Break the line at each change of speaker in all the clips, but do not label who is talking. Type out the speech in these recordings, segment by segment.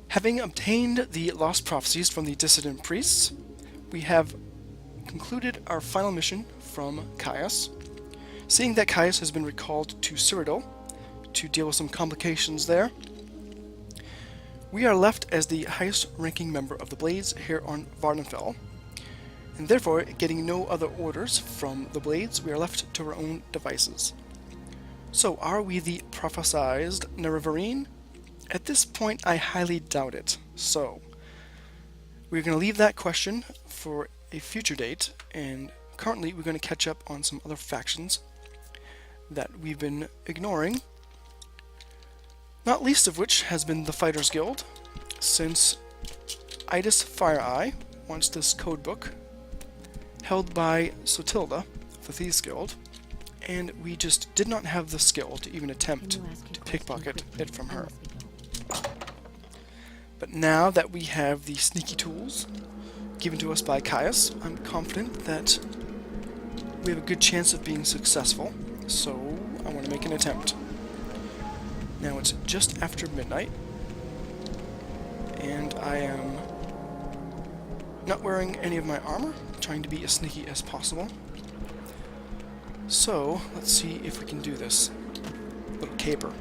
Having obtained the lost prophecies from the dissident priests, we have concluded our final mission from Caius. Seeing that Caius has been recalled to Cyrodiil to deal with some complications there, we are left as the highest ranking member of the Blades here on Vardenfell, and therefore, getting no other orders from the Blades, we are left to our own devices. So, are we the prophesized Nerevarine? At this point, I highly doubt it. So, we're going to leave that question for a future date, and currently we're going to catch up on some other factions that we've been ignoring, not least of which has been the Fighters Guild, since Idis Fireeye wants this codebook held by Sotilda, the Thieves Guild, and we just did not have the skill to even attempt to pickpocket it from her. But now that we have the sneaky tools given to us by Caius, I'm confident that we have a good chance of being successful, so I want to make an attempt. Now it's just after midnight, and I am not wearing any of my armor, trying to be as sneaky as possible. So, let's see if we can do this little caper.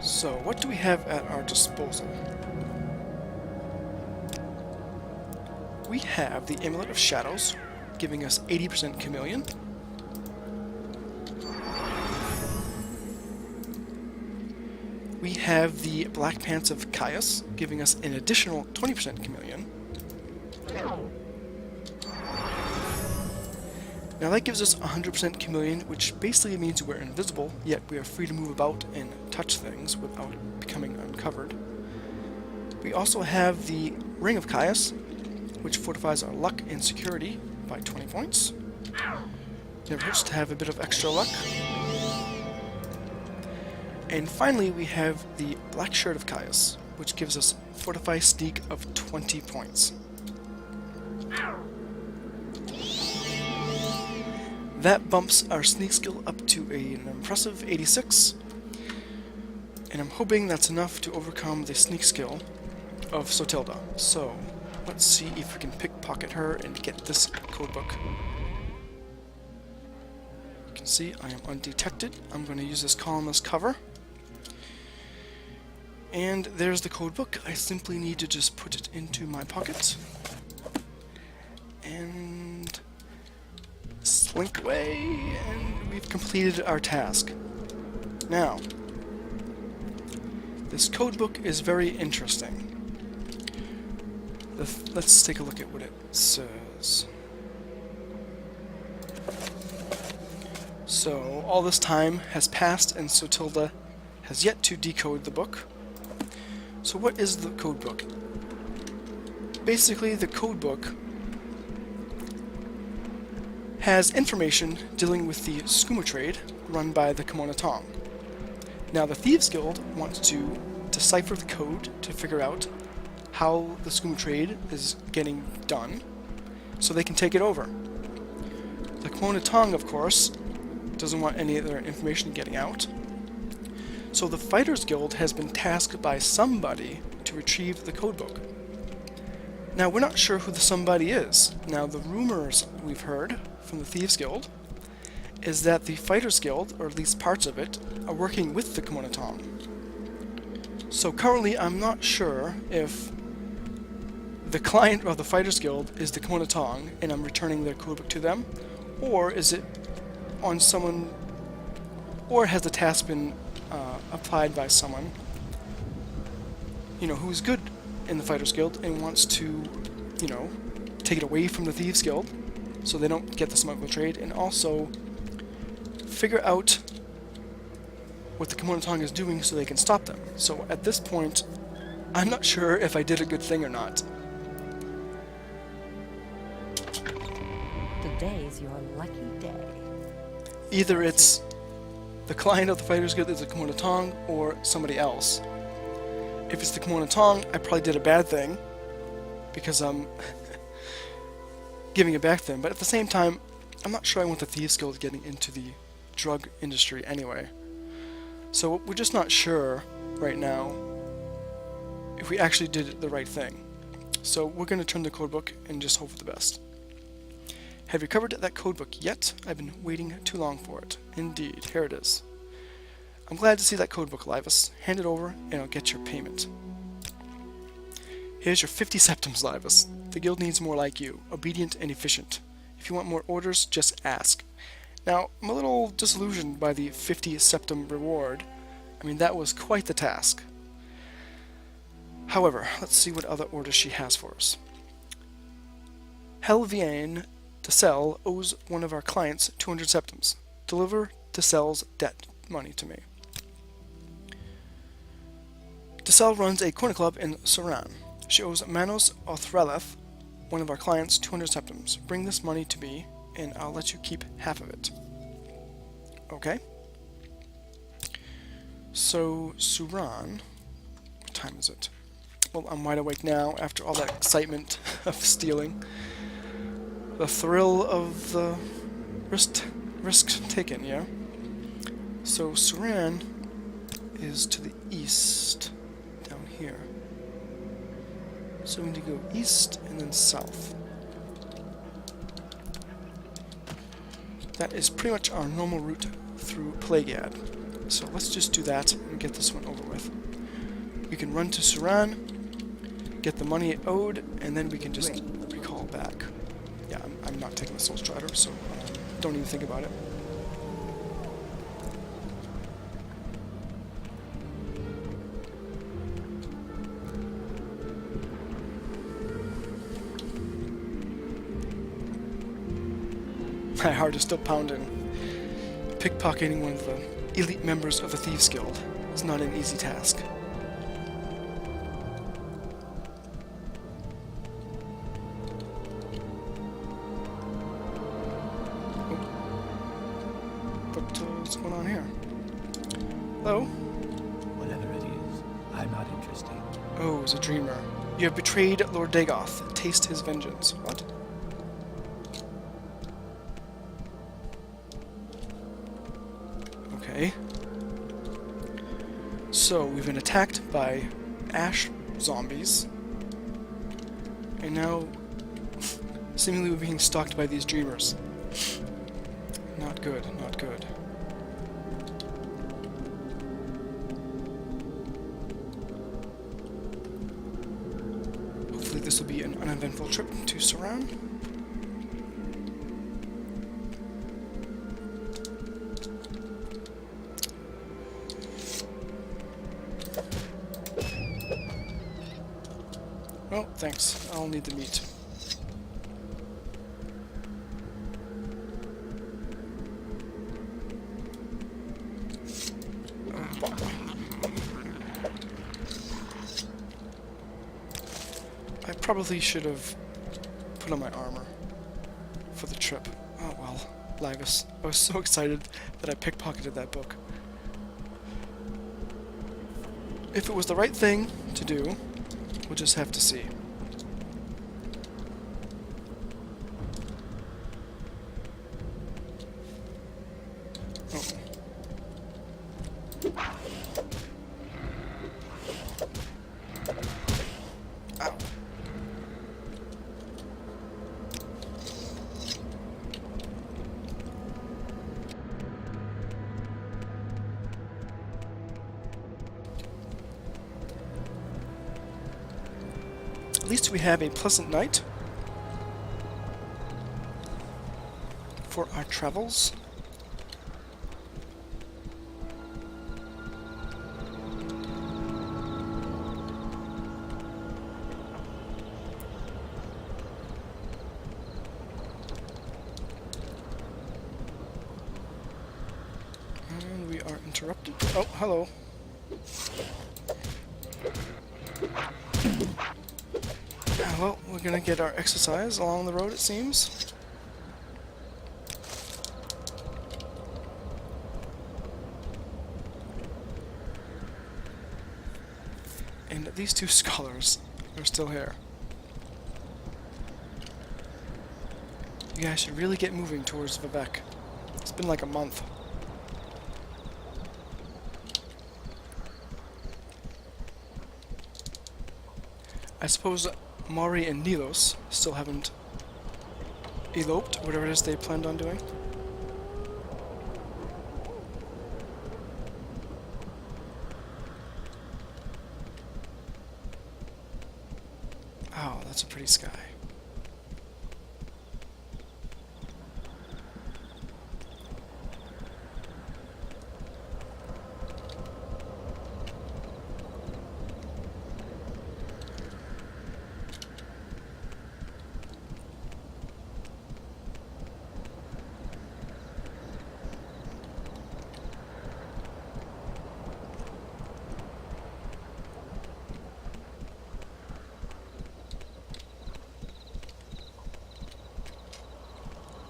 So, what do we have at our disposal? We have the Amulet of Shadows, giving us 80% Chameleon. We have the Black Pants of Caius, giving us an additional 20% Chameleon. Now that gives us 100% Chameleon, which basically means we're invisible, yet we are free to move about and touch things without becoming uncovered. We also have the Ring of Caius, which fortifies our luck and security by 20 points. Never hurts to have a bit of extra luck. And finally, we have the Black Shirt of Caius, which gives us Fortify Sneak of 20 points. That bumps our sneak skill up to an impressive 86, and I'm hoping that's enough to overcome the sneak skill of Sotilda. So, let's see if we can pickpocket her and get this codebook. You can see I am undetected. I'm going to use this column as cover. And there's the codebook. I simply need to just put it into my pocket and slink away, and we've completed our task. Now, this codebook is very interesting. Let's take a look at what it says. So, all this time has passed and Sotilda has yet to decode the book. So what is the codebook? Basically, the codebook has information dealing with the skooma trade run by the Kimono Tong. Now, the Thieves Guild wants to decipher the code to figure out how the skooma trade is getting done, so they can take it over. The Kimono Tong, of course, doesn't want any other information getting out. So the Fighters Guild has been tasked by somebody to retrieve the codebook. Now, we're not sure who the somebody is. Now, the rumors we've heard from the Thieves Guild is that the Fighters Guild, or at least parts of it, are working with the Kimono Tong. So currently, I'm not sure if the client of the Fighters Guild is the Kimono Tong, and I'm returning their codebook to them, or is it on someone, or has the task been applied by someone, who's good in the Fighters Guild and wants to, take it away from the Thieves Guild so they don't get the smuggle trade, and also figure out what the Kimono Tong is doing so they can stop them. So at this point, I'm not sure if I did a good thing or not.
Today's your lucky day.
Either it's the client of the Fighters Guild is the Kimono Tong, or somebody else. If it's the Kimono Tong, I probably did a bad thing, because I'm giving it back to them. But at the same time, I'm not sure I want the Thieves Guild getting into the drug industry anyway. So we're just not sure right now if we actually did the right thing. So we're going to turn the codebook and just hope for the best. Have you covered that codebook yet? I've been waiting too long for it. Indeed, here it is. I'm glad to see that codebook, Laevus. Hand it over and I'll get your payment. Here's your 50 septims, Laevus. The guild needs more like you, obedient and efficient. If you want more orders, just ask. Now, I'm a little disillusioned by the 50 septim reward. I mean, that was quite the task. However, let's see what other orders she has for us. Helviane Tessel owes one of our clients 200 septims. Deliver Tessel's debt money to me. Tessel runs a corner club in Suran. She owes Manos Othreleth, one of our clients, 200 septims. Bring this money to me, and I'll let you keep half of it. Okay. So, Suran, what time is it? Well, I'm wide awake now after all that excitement of stealing. The thrill of the risk taken, yeah? So, Suran is to the east, down here. So we need to go east and then south. That is pretty much our normal route through Plaguead. So let's just do that and get this one over with. We can run to Suran, get the money it owed, and then we can just recall back. Yeah, I'm not taking the Soul Strider, so don't even think about it. My heart is still pounding. Pickpocketing one of the elite members of the Thieves Guild is not an easy task. What's going on here? Hello?
Whatever it is, I'm not interested.
Oh, it's a dreamer. You have betrayed Lord Dagoth. Taste his vengeance. What? Okay. So, we've been attacked by ash zombies. And now, seemingly we're being stalked by these dreamers. Not good, not good. Hopefully this will be an uneventful trip to Suran. Oh, thanks. I'll need the meat. I probably should have put on my armor for the trip. Oh well, Laevus. I was so excited that I pickpocketed that book. If it was the right thing to do, we'll just have to see. Oh. Ow. At least we have a pleasant night for our travels. And we are interrupted. Oh, hello. Well, we're gonna get our exercise along the road, it seems. And these two scholars are still here. You guys should really get moving towards Vivek. It's been like a month. I suppose Mari and Nilos still haven't eloped, whatever it is they planned on doing. Oh, that's a pretty sky.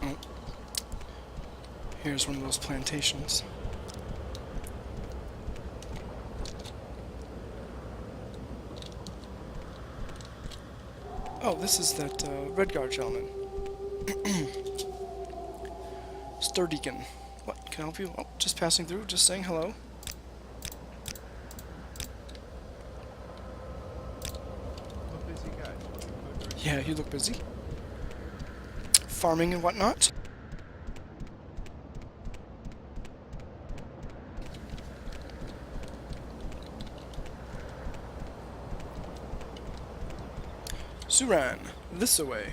Oh. Here's one of those plantations. Oh, this is that Redguard gentleman. Sturdeacon. What? Can I help you? Oh, just passing through, just saying hello.
Look busy guys.
Yeah, you look busy. Farming and whatnot. Suran, this away.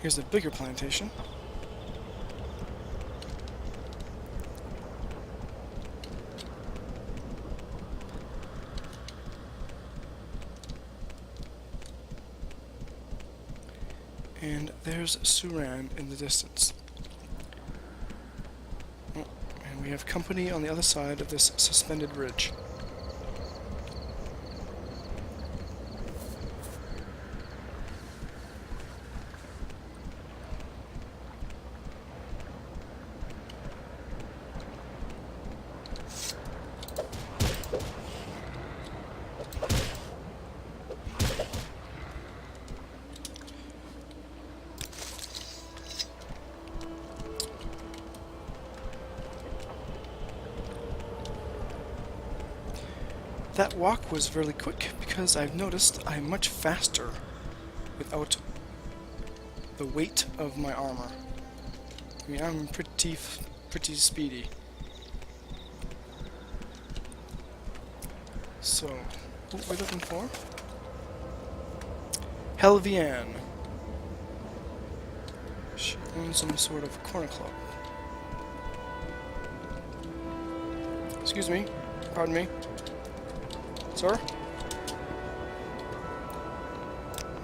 Here's a bigger plantation. And there's Suran in the distance. Oh, and we have company on the other side of this suspended ridge. That walk was very quick because I've noticed I'm much faster without the weight of my armor. I mean, I'm pretty speedy. So, what we're looking for? Helvianne. She owns some sort of corner club. Excuse me. Pardon me. Sir?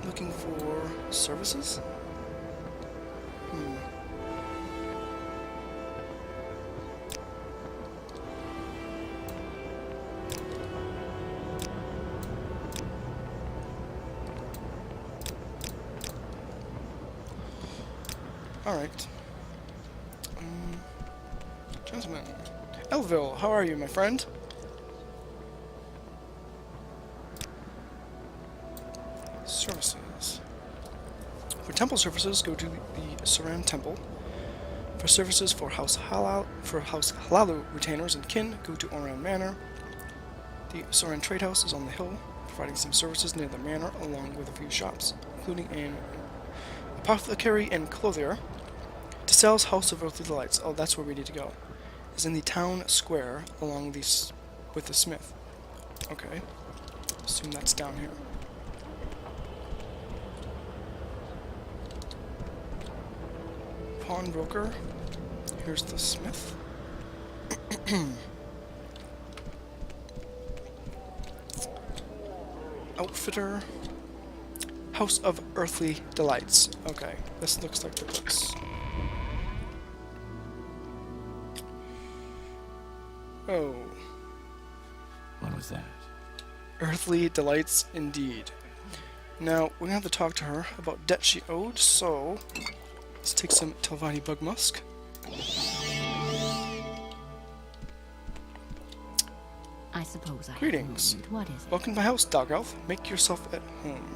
Looking for services? Alright. Gentlemen. Elville, how are you, my friend? Services. For temple services, go to the Suran Temple. For services for House Halalu retainers and kin, go to Oran Manor. The Suran Trade House is on the hill, providing some services near the manor, along with a few shops, including an apothecary and clothier. DeSalle's House of Earthly Delights. Oh, that's where we need to go. Is in the town square along with the smith. Okay. Assume that's down here. Pawnbroker. Here's the smith. Outfitter. House of Earthly Delights. Okay, this looks like the place. Oh.
What was that?
Earthly Delights indeed. Now, we're gonna have to talk to her about debt she owed, so let's take some Telvanni Bug Musk.
I suppose I
Greetings.
have. What is it?
Welcome to my house, Dog Elf. Make yourself at home.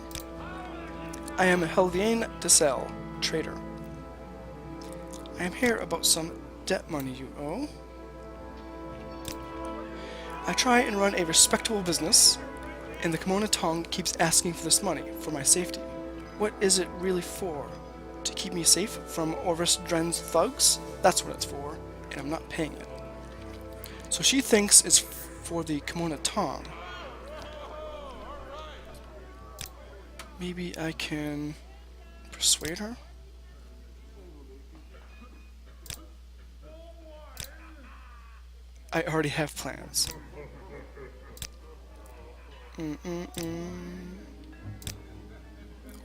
I am Helvianne DeSalle, trader. I am here about some debt money you owe. I try and run a respectable business, and the Kimona Tong keeps asking for this money for my safety. What is it really for? To keep me safe from Orvis Dren's thugs? That's what it's for, and I'm not paying it. So she thinks it's for the Kimona Tong. Maybe I can persuade her? I already have plans.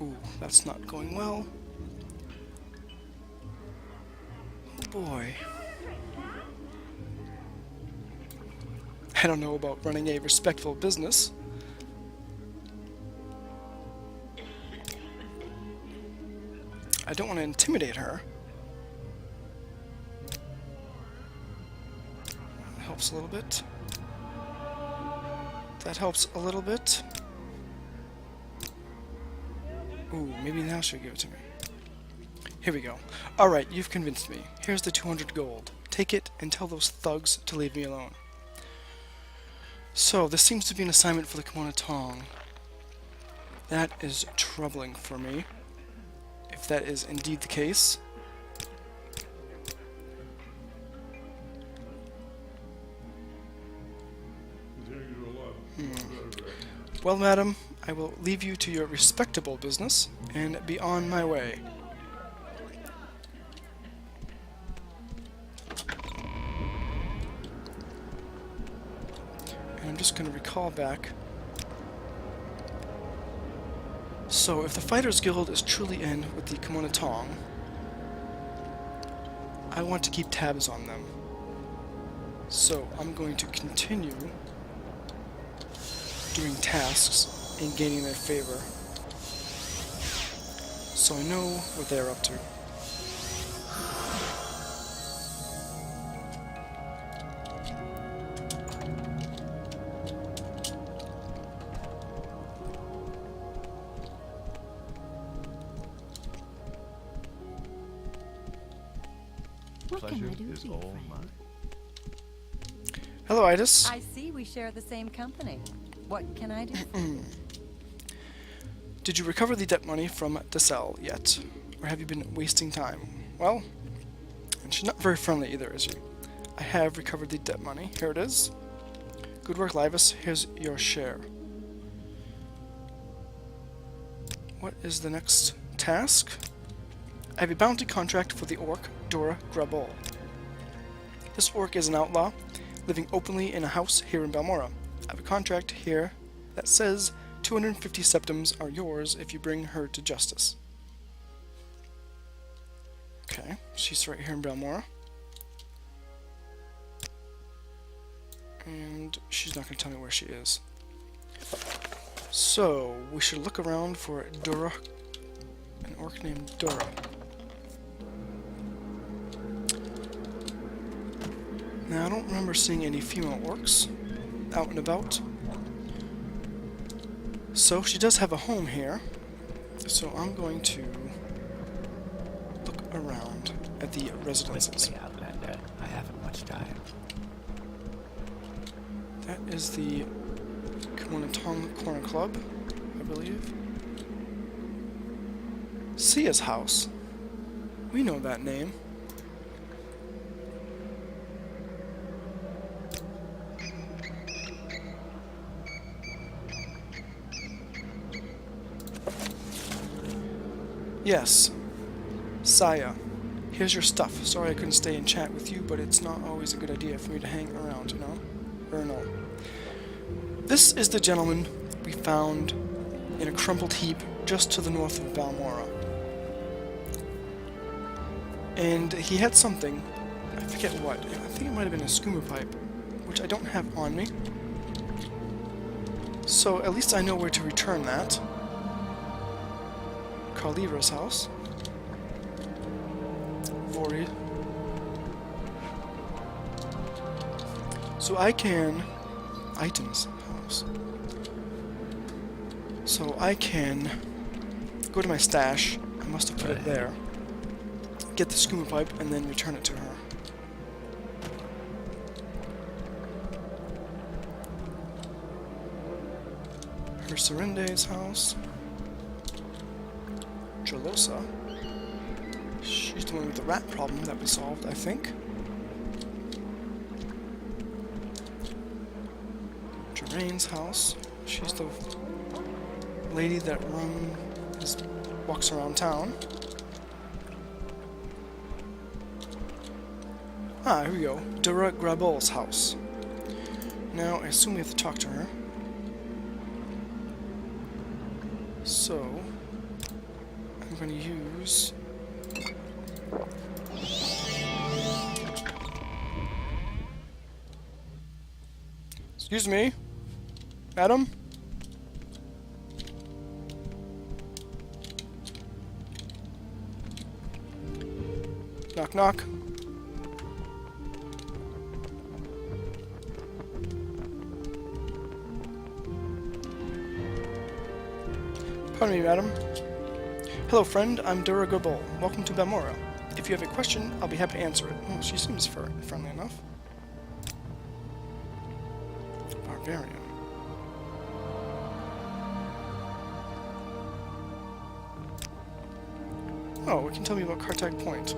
Ooh, that's not going well. Oh boy. I don't know about running a respectful business. I don't want to intimidate her. That helps a little bit. That helps a little bit. Ooh, maybe now she'll give it to me. Here we go. Alright, you've convinced me. Here's the 200 gold. Take it and tell those thugs to leave me alone. So, this seems to be an assignment for the Kimona Tong. That is troubling for me, if that is indeed the case. Well, madam, I will leave you to your respectable business and be on my way. And I'm just going to recall back. So, if the Fighters Guild is truly in with the Kimona Tong, I want to keep tabs on them. So, I'm going to continue doing tasks and gaining their favor, so I know what they're up to.
What can
Pleasure
I do
is
for you,
all
friend?
mine.
Hello, Idis.
I see we share the same company. What can I do for you?
Did you recover the debt money from Dessel yet? Or have you been wasting time? Well, and she's not very friendly either, is she? I have recovered the debt money. Here it is. Good work, Laevus. Here's your share. What is the next task? I have a bounty contract for the orc, Dora Grabol. This orc is an outlaw, living openly in a house here in Balmora. I have a contract here that says 250 septims are yours if you bring her to justice. Okay, she's right here in Balmora. And she's not going to tell me where she is. So, we should look around for Dora, an orc named Dora. Now, I don't remember seeing any female orcs out and about. So, she does have a home here. So, I'm going to look around at the residences.
Quickly, Outlander. I haven't much time.
That is the Kimona Tong Corner Club, I believe. Sia's house. We know that name. Yes. Saya. Here's your stuff. Sorry I couldn't stay and chat with you, but it's not always a good idea for me to hang around, you know? Or no. This is the gentleman we found in a crumpled heap just to the north of Balmora. And he had something, I forget what, I think it might have been a skooma pipe, which I don't have on me. So at least I know where to return that. Carlivra's house. Vori. So I can... items house. So I can go to my stash. I must have put it there. Get the skooma pipe and then return it to her. Her Serinde's house. Gelosa. She's the one with the rat problem that we solved, I think. Gerane's house. She's the lady that walks around town. Ah, here we go. Dura Grabol's house. Now, I assume we have to talk to her. So, I'm going to use... Excuse me? Madam? Knock, knock. Pardon me, madam. Hello, friend. I'm Dura Grabol. Welcome to Balmora. If you have a question, I'll be happy to answer it. Oh, she seems friendly enough. Barbarian. Oh, it can tell me about Cartag Point.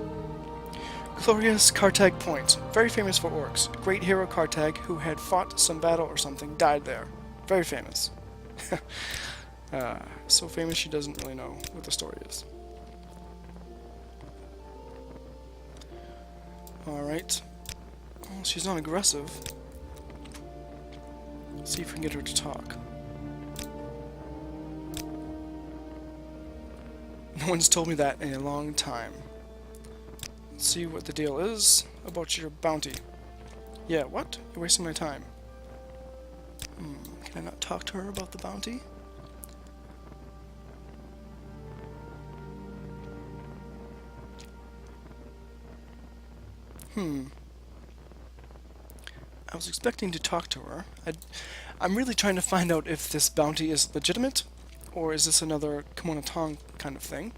Glorious Cartag Point. Very famous for orcs. Great hero Cartag, who had fought some battle or something, died there. Very famous. So famous she doesn't really know what the story is. Alright. Well, she's not aggressive. Let's see if we can get her to talk. No one's told me that in a long time. Let's see what the deal is about your bounty. Yeah, what? You're wasting my time. Can I not talk to her about the bounty? I was expecting to talk to her. I'm really trying to find out if this bounty is legitimate, or is this another Kimono Tong kind of thing.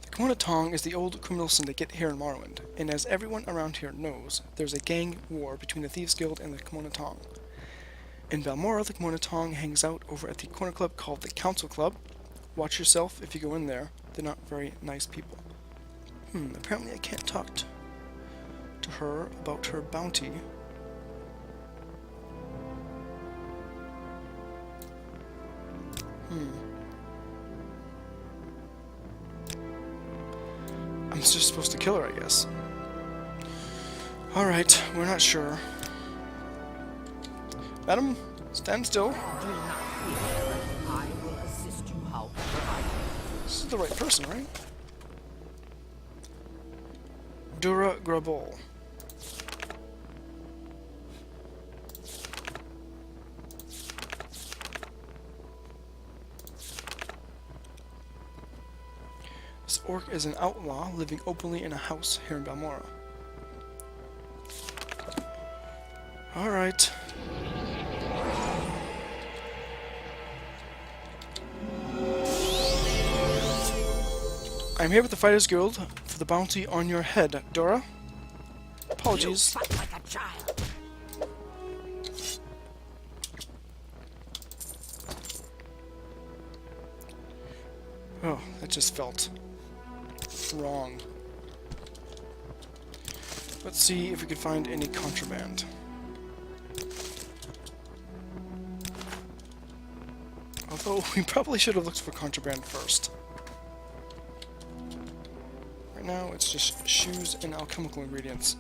The Kimono Tong is the old criminal syndicate here in Morrowind, and as everyone around here knows, there's a gang war between the Thieves Guild and the Kimono Tong. In Balmora, the Kimono Tong hangs out over at the corner club called the Council Club. Watch yourself if you go in there. They're not very nice people. Apparently I can't talk to her about her bounty. I'm just supposed to kill her, I guess. Alright, we're not sure. Madam, stand still.
I will assist you however I can.
This is the right person, right? Dura Grabol. This orc is an outlaw living openly in a house here in Balmora. Alright. I'm here with the Fighters Guild for the bounty on your head, Dora. Apologies.
You fight like a child.
Oh, that just felt wrong. Let's see if we can find any contraband. Although, we probably should have looked for contraband first. Right now, it's just shoes and alchemical ingredients.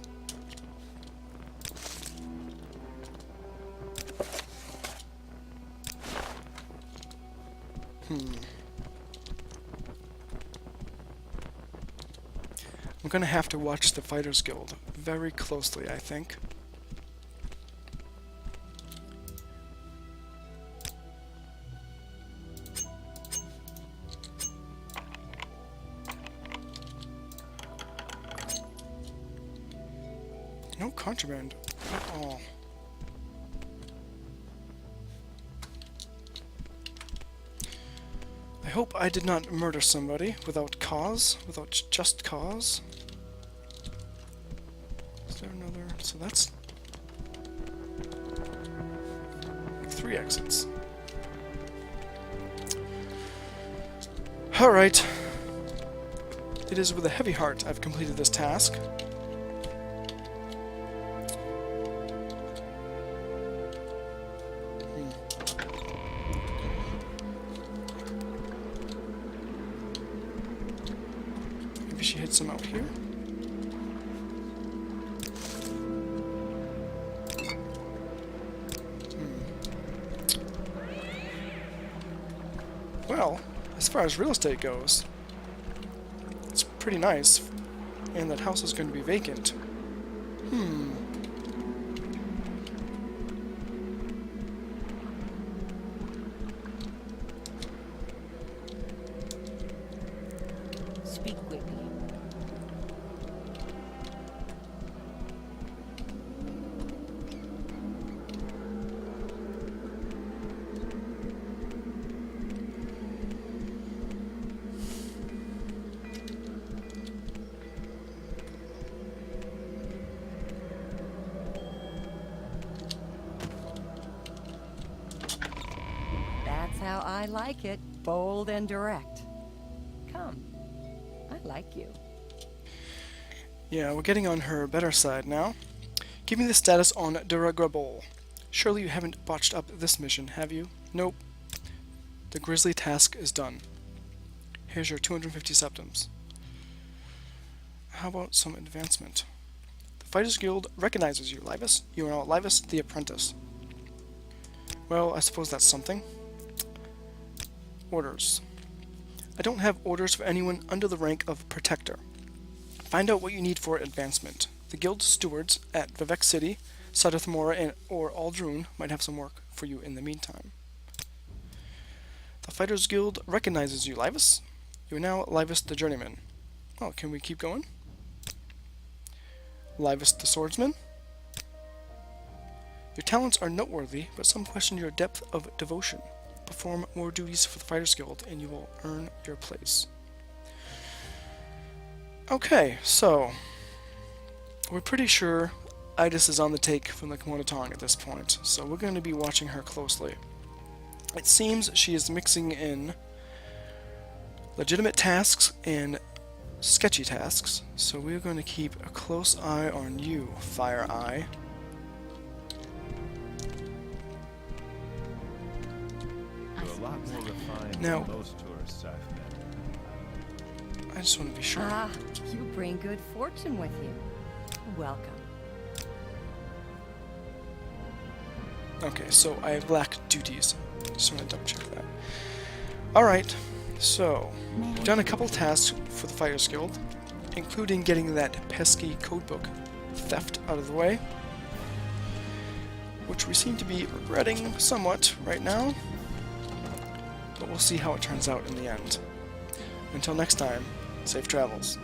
I'm gonna have to watch the Fighters Guild very closely, I think. No contraband at all. I hope I did not murder somebody without cause, without just cause. Is there another? So that's... 3 exits. Alright. It is with a heavy heart I've completed this task. Maybe she hid some out here? Well, as far as real estate goes, it's pretty nice, and that house is going to be vacant.
Speak quickly. That's how I like it. Bold and direct. Come. I like you.
Yeah, we're getting on her better side now. Give me the status on Duragrabol. Surely you haven't botched up this mission, have you? Nope. The grisly task is done. Here's your 250 septims. How about some advancement? The Fighters Guild recognizes you, Laevus. You are now Laevus the Apprentice. Well, I suppose that's something. Orders. I don't have orders for anyone under the rank of Protector. Find out what you need for advancement. The guild stewards at Vivek City, Sadath Mora, or Aldrun might have some work for you in the meantime. The Fighters Guild recognizes you, Laevus. You are now Laevus the Journeyman. Oh, can we keep going? Laevus the Swordsman. Your talents are noteworthy, but some question your depth of devotion. Perform more duties for the Fighters Guild, and you will earn your place. Okay, so we're pretty sure Idis is on the take from the Komodatong at this point, so we're going to be watching her closely. It seems she is mixing in legitimate tasks and sketchy tasks, so we're going to keep a close eye on you, Fire Eye.
You're a lot more refined
Now-
than most tourists I've met.
I just want to be sure.
Ah, you bring good fortune with you. Welcome.
Okay, so I have black duties. Just want to double check that. Alright, so we've done a couple tasks for the Fighters Guild, including getting that pesky codebook theft out of the way, which we seem to be regretting somewhat right now, but we'll see how it turns out in the end. Until next time, safe travels.